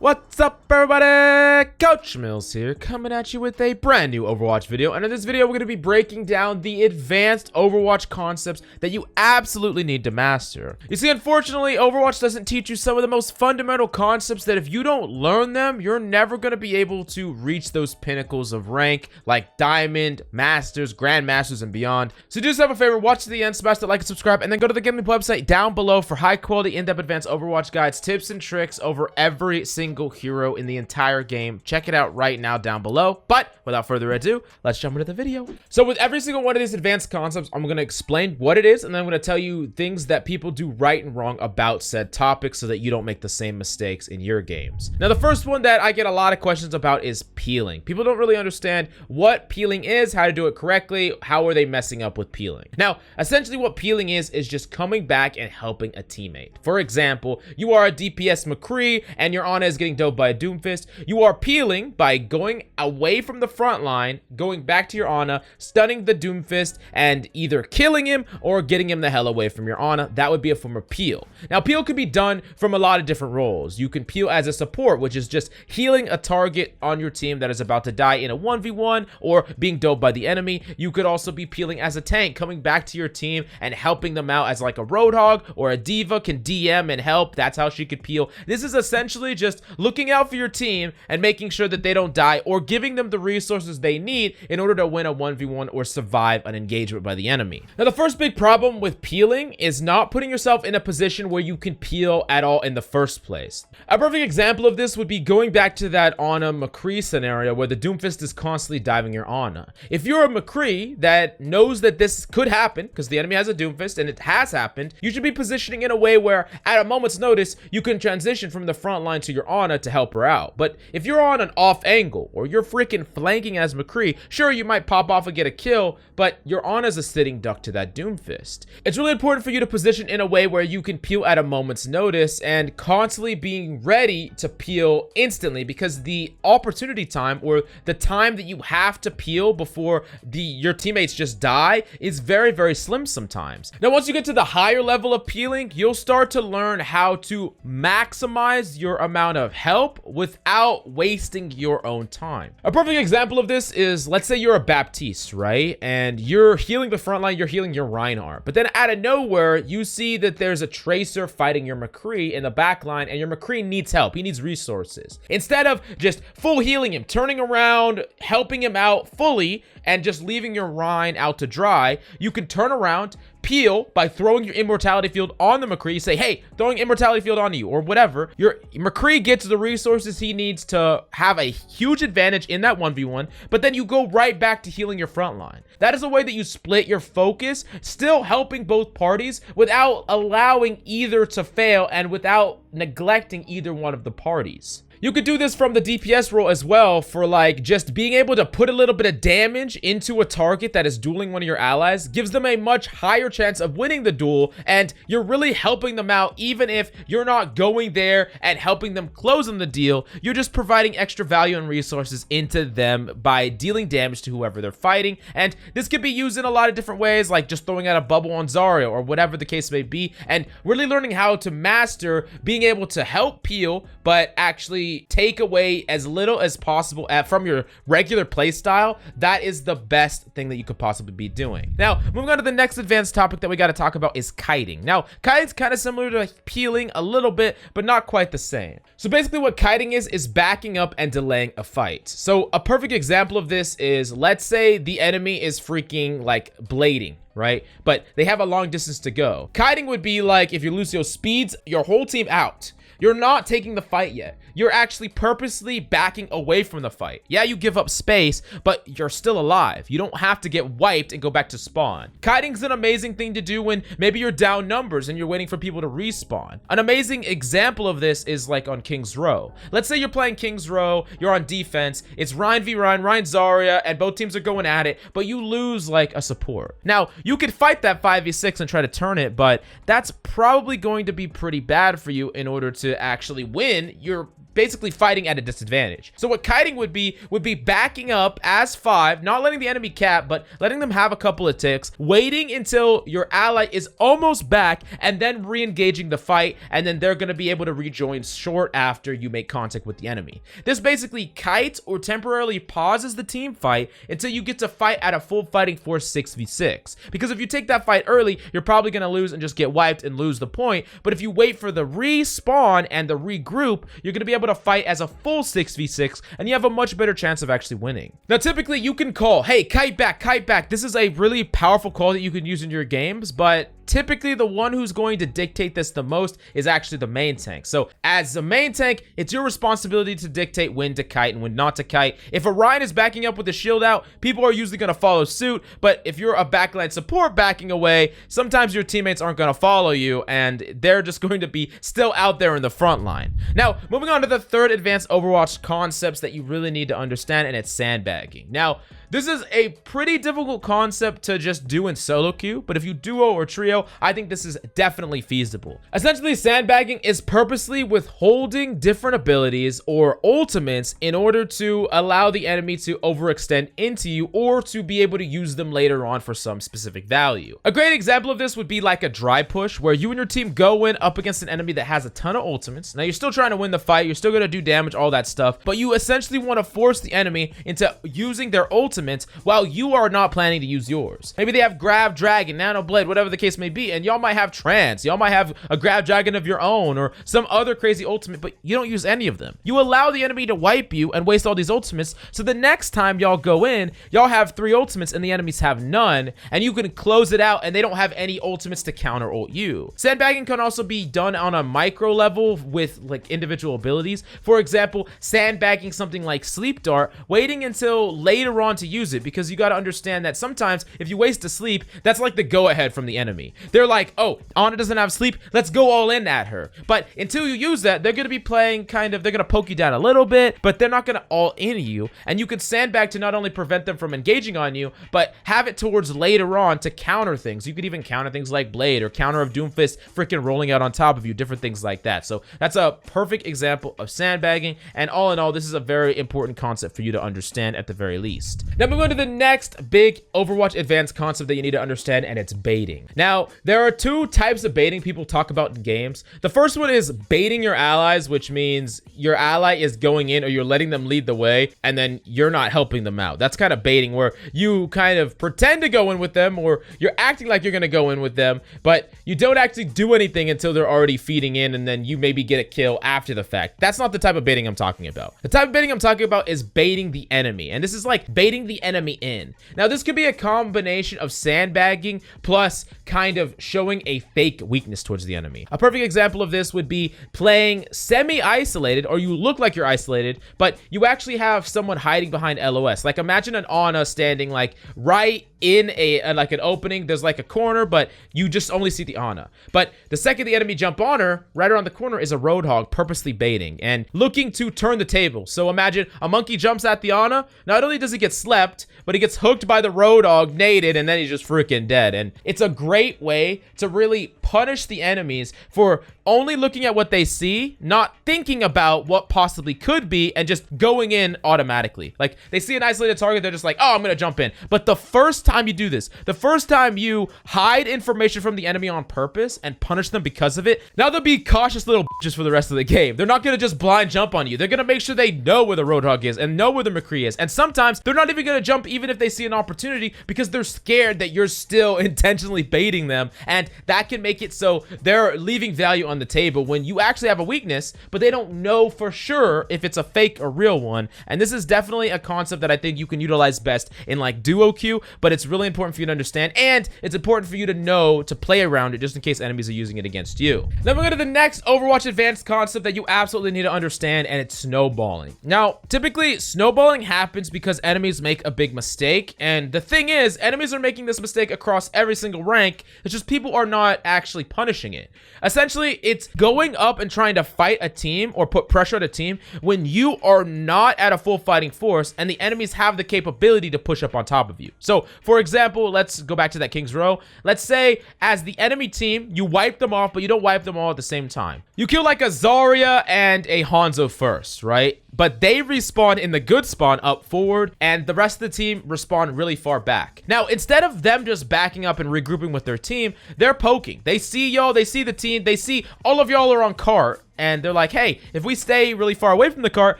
What's up, everybody? Coach Mills here, coming at you with a brand new Overwatch video. And in this video, we're going to be breaking down the advanced Overwatch concepts that you absolutely need to master. You see, unfortunately, Overwatch doesn't teach you some of the most fundamental concepts that if you don't learn them, you're never going to be able to reach those pinnacles of rank like Diamond, Masters, Grandmasters, and beyond. So do yourself a favor, watch to the end, smash that like and subscribe, and then go to the GameLeap website down below for high-quality, in-depth advanced Overwatch guides, tips, and tricks over every single hero in the entire game. Check it out right now down below. But without further ado, let's jump into the video. So with every single one of these advanced concepts, I'm going to explain what it is, and then I'm going to tell you things that people do right and wrong about said topics so that you don't make the same mistakes in your games. Now, the first one that I get a lot of questions about is peeling. People don't really understand what peeling is, how to do it correctly, how are they messing up with peeling. Now, essentially what peeling is just coming back and helping a teammate. For example, you are a DPS McCree and your Ana is getting doped by a Doomfist. You are peeling by going away from the front line, going back to your Ana, stunning the Doomfist, and either killing him or getting him the hell away from your Ana. That would be a form of peel. Now, peel can be done from a lot of different roles. You can peel as a support, which is just healing a target on your team that is about to die in a 1v1 or being doped by the enemy. You could also be peeling as a tank, coming back to your team and helping them out as like a Roadhog, or a Diva can DM and help. That's how she could peel. This is essentially just looking out for your team and making sure that they don't die, or giving them the resources they need in order to win a 1v1 or survive an engagement by the enemy. Now, the first big problem with peeling is not putting yourself in a position where you can peel at all in the first place. A perfect example of this would be going back to that Ana McCree scenario where the Doomfist is constantly diving your Ana. If you're a McCree that knows that this could happen because the enemy has a Doomfist and it has happened, you should be positioning in a way where at a moment's notice you can transition from the front line to your Ana to help her out. But if you're on an off angle or you're freaking flanking as McCree, sure, you might pop off and get a kill, but your Ana's a sitting duck to that Doomfist. It's really important for you to position in a way where you can peel at a moment's notice and constantly being ready to peel instantly, because the opportunity time, or the time that you have to peel before your teammates just die, is very, very slim sometimes. Now, once you get to the higher level of peeling, you'll start to learn how to maximize your amount of help without wasting your own time. A perfect example of this is, let's say you're a Baptiste, right? And you're healing the front line, you're healing your Reinhardt. But then out of nowhere, you see that there's a Tracer fighting your McCree in the back line, and your McCree needs help. He needs resources. Instead of just full healing him, turning around, helping him out fully, and just leaving your Rein out to dry, you can turn around, peel by throwing your immortality field on the McCree. Say, hey, throwing immortality field on you, or whatever. Your McCree gets the resources he needs to have a huge advantage in that 1v1, but then you go right back to healing your front line. That is a way that you split your focus, still helping both parties without allowing either to fail and without neglecting either one of the parties. You could do this from the DPS role as well, for like just being able to put a little bit of damage into a target that is dueling one of your allies, gives them a much higher chance of winning the duel, and you're really helping them out even if you're not going there and helping them close on the deal. You're just providing extra value and resources into them by dealing damage to whoever they're fighting. And this could be used in a lot of different ways, like just throwing out a bubble on Zarya or whatever the case may be, and really learning how to master being able to help peel but actually take away as little as possible from your regular play style. That is the best thing that you could possibly be doing. Now, moving on to the next advanced topic that we got to talk about is kiting. Now, kiting's kind of similar to peeling a little bit, but not quite the same. So basically what kiting is backing up and delaying a fight. So a perfect example of this is, let's say the enemy is freaking like blading, right? But they have a long distance to go. Kiting would be like if your Lucio speeds your whole team out. You're not taking the fight yet. You're actually purposely backing away from the fight. Yeah, you give up space, but you're still alive. You don't have to get wiped and go back to spawn. Kiting's an amazing thing to do when maybe you're down numbers and you're waiting for people to respawn. An amazing example of this is like on King's Row. Let's say you're playing King's Row, you're on defense, it's Rein v Rein, Rein Zarya, and both teams are going at it, but you lose like a support. Now, you could fight that 5v6 and try to turn it, but that's probably going to be pretty bad for you in order to actually win. You're basically fighting at a disadvantage. So what kiting would be backing up as 5, not letting the enemy cap, but letting them have a couple of ticks, waiting until your ally is almost back, and then re-engaging the fight, and then they're going to be able to rejoin short after you make contact with the enemy. This basically kites or temporarily pauses the team fight until you get to fight at a full fighting force 6v6. Because if you take that fight early, you're probably going to lose and just get wiped and lose the point. But if you wait for the respawn and the regroup, you're going to be able to fight as a full 6v6, and you have a much better chance of actually winning. Now, typically you can call, hey, kite back, kite back. This is a really powerful call that you can use in your games, but typically the one who's going to dictate this the most is actually the main tank. So as a main tank, it's your responsibility to dictate when to kite and when not to kite. If Orion is backing up with the shield out, people are usually going to follow suit, but if you're a backline support backing away, sometimes your teammates aren't going to follow you and they're just going to be still out there in the front line. Now, moving on to the third advanced Overwatch concepts that you really need to understand, and it's sandbagging. Now, this is a pretty difficult concept to just do in solo queue, but if you duo or trio, I think this is definitely feasible. Essentially, sandbagging is purposely withholding different abilities or ultimates in order to allow the enemy to overextend into you or to be able to use them later on for some specific value. A great example of this would be like a dry push, where you and your team go in up against an enemy that has a ton of ultimates. Now, you're still trying to win the fight, you're still going to do damage, all that stuff, but you essentially want to force the enemy into using their ultimates while you are not planning to use yours. Maybe they have grab dragon, nano blade, whatever the case may be, and y'all might have trance, y'all might have a grab dragon of your own or some other crazy ultimate, but you don't use any of them. You allow the enemy to wipe you and waste all these ultimates, so the next time y'all go in, y'all have 3 ultimates and the enemies have none, and you can close it out and they don't have any ultimates to counter ult you. Sandbagging can also be done on a micro level with like individual abilities. For example, sandbagging something like sleep dart, waiting until later on to use it, because you got to understand that sometimes if you waste a sleep, that's like the go ahead from the enemy. They're like, oh, Ana doesn't have sleep, let's go all in at her. But until you use that, they're going to be playing kind of, they're going to poke you down a little bit, but they're not going to all in you. And you could sandbag to not only prevent them from engaging on you, but have it towards later on to counter things. You could even counter things like Blade or counter of Doomfist freaking rolling out on top of you, different things like that. So that's a perfect example of sandbagging. And all in all, this is a very important concept for you to understand at the very least. Now, moving on to the next big Overwatch advanced concept that you need to understand, and it's baiting. Now, there are 2 types of baiting people talk about in games. The first one is baiting your allies, which means your ally is going in or you're letting them lead the way and then you're not helping them out. That's kind of baiting, where you kind of pretend to go in with them or you're acting like you're going to go in with them, but you don't actually do anything until they're already feeding in, and then you maybe get a kill after the fact. That's not the type of baiting I'm talking about. The type of baiting I'm talking about is baiting the enemy, and this is like baiting the enemy in. Now, this could be a combination of sandbagging plus kind of showing a fake weakness towards the enemy. A perfect example of this would be playing semi-isolated, or you look like you're isolated, but you actually have someone hiding behind LOS. Like, imagine an Ana standing like right in like an opening. There's like a corner, but you just only see the Ana. But the second the enemy jump on her, right around the corner is a Roadhog purposely baiting and looking to turn the table. So imagine a monkey jumps at the Ana. Not only does he get slept, but he gets hooked by the Roadhog, naded, and then he's just freaking dead. And it's a great way to really punish the enemies for only looking at what they see, not thinking about what possibly could be, and just going in automatically. Like, they see an isolated target, they're just like, oh, I'm gonna jump in. But the first time you do this, the first time you hide information from the enemy on purpose and punish them because of it, now they'll be cautious little bitches for the rest of the game. They're not gonna just blind jump on you. They're gonna make sure they know where the Roadhog is and know where the McCree is. And sometimes they're not even gonna jump even if they see an opportunity, because they're scared that you're still intentionally baiting them, and that can make it so they're leaving value on the table when you actually have a weakness, but they don't know for sure if it's a fake or real one. And this is definitely a concept that I think you can utilize best in like duo queue, but it's really important for you to understand, and it's important for you to know to play around it just in case enemies are using it against you. Then we're going to the next Overwatch advanced concept that you absolutely need to understand, and it's snowballing. Now, typically snowballing happens because enemies make a big mistake, and the thing is, enemies are making this mistake across every single rank. It's just people are not actually actually punishing it. Essentially, it's going up and trying to fight a team or put pressure on a team when you are not at a full fighting force and the enemies have the capability to push up on top of you. So, for example, let's go back to that King's Row. Let's say as the enemy team, you wipe them off, but you don't wipe them all at the same time. You kill like a Zarya and a Hanzo first, right? But they respawn in the good spawn up forward, and the rest of the team respawn really far back. Now, instead of them just backing up and regrouping with their team, they're poking. They see y'all, they see the team, they see all of y'all are on cart, and they're like, hey, if we stay really far away from the cart,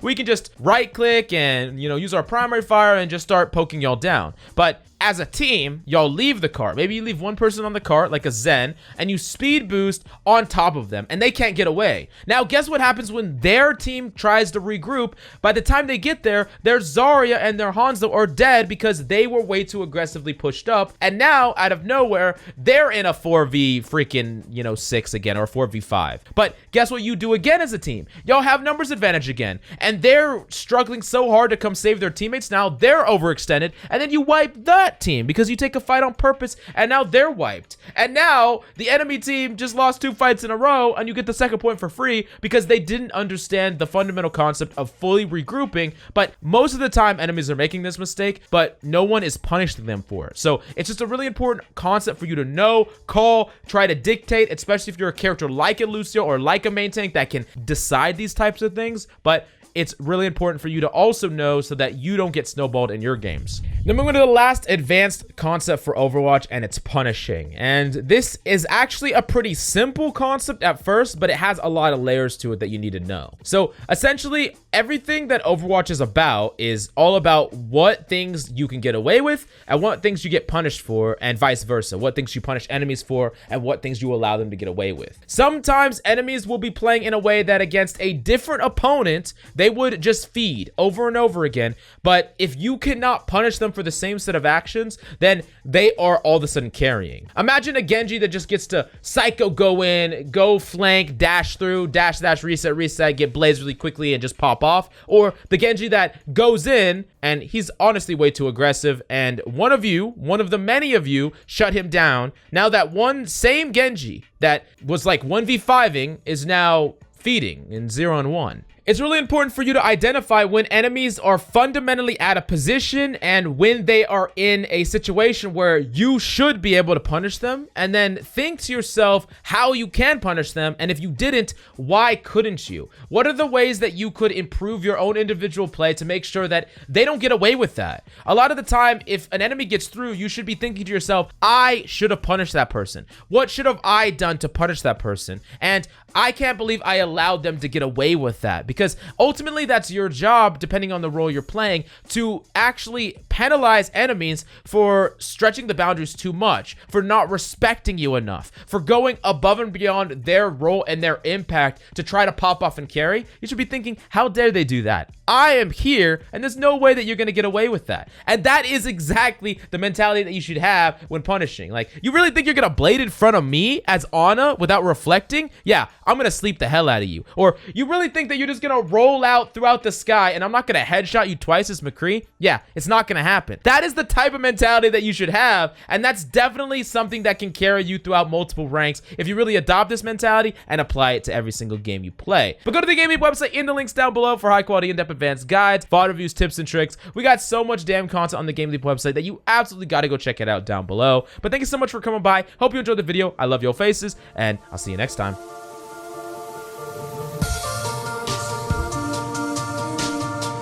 we can just right click and, you know, use our primary fire and just start poking y'all down. But as a team, y'all leave the cart. Maybe you leave one person on the cart, like a Zen, and you speed boost on top of them, and they can't get away. Now, guess what happens when their team tries to regroup? By the time they get there, their Zarya and their Hanzo are dead because they were way too aggressively pushed up, and now, out of nowhere, they're in a 4v freaking, you know, 6 again, or 4v5. But guess what you do again as a team? Y'all have numbers advantage again, and they're struggling so hard to come save their teammates. Now they're overextended, and then you wipe that team because you take a fight on purpose, and now they're wiped. And now the enemy team just lost 2 fights in a row, and you get the second point for free because they didn't understand the fundamental concept of fully regrouping. But most of the time enemies are making this mistake, but no one is punishing them for it. So it's just a really important concept for you to know, call, try to dictate, especially if you're a character like a Lucio or like a main tank that can decide these types of things. But it's really important for you to also know so that you don't get snowballed in your games. Then we're going to the last advanced concept for Overwatch, and it's punishing. And this is actually a pretty simple concept at first, but it has a lot of layers to it that you need to know. So essentially, everything that Overwatch is about is all about what things you can get away with and what things you get punished for, and vice versa. What things you punish enemies for and what things you allow them to get away with. Sometimes enemies will be playing in a way that against a different opponent, they would just feed over and over again. But if you cannot punish them for the same set of actions, then they are all of a sudden carrying. Imagine a Genji that just gets to psycho go in, go flank, dash through, dash, reset, get blazed really quickly and just pop off. Or the Genji that goes in and he's honestly way too aggressive, and one of the many of you shut him down. Now that one same Genji that was like 1v5ing is now feeding in 0-on-1. It's really important for you to identify when enemies are fundamentally out of position and when they are in a situation where you should be able to punish them, and then think to yourself how you can punish them, and if you didn't, why couldn't you? What are the ways that you could improve your own individual play to make sure that they don't get away with that? A lot of the time, if an enemy gets through, you should be thinking to yourself, I should have punished that person. What should have I done to punish that person? And I can't believe I allowed them to get away with that, because ultimately that's your job, depending on the role you're playing, to actually penalize enemies for stretching the boundaries too much, for not respecting you enough, for going above and beyond their role and their impact to try to pop off and carry. You should be thinking, how dare they do that? I am here, and there's no way that you're going to get away with that. And that is exactly the mentality that you should have when punishing. Like, you really think you're going to blade in front of me as Ana without reflecting? Yeah, I'm going to sleep the hell out of you. Or you really think that you're just going to roll out throughout the sky and I'm not going to headshot you twice as McCree? Yeah, it's not going to happen. That is the type of mentality that you should have, and that's definitely something that can carry you throughout multiple ranks if you really adopt this mentality and apply it to every single game you play. But go to the GameLeap website in the links down below for high quality, in-depth advanced guides, VOD reviews, tips, and tricks. We got so much damn content on the GameLeap website that you absolutely got to go check it out down below. But thank you so much for coming by. Hope you enjoyed the video. I love your faces, and I'll see you next time.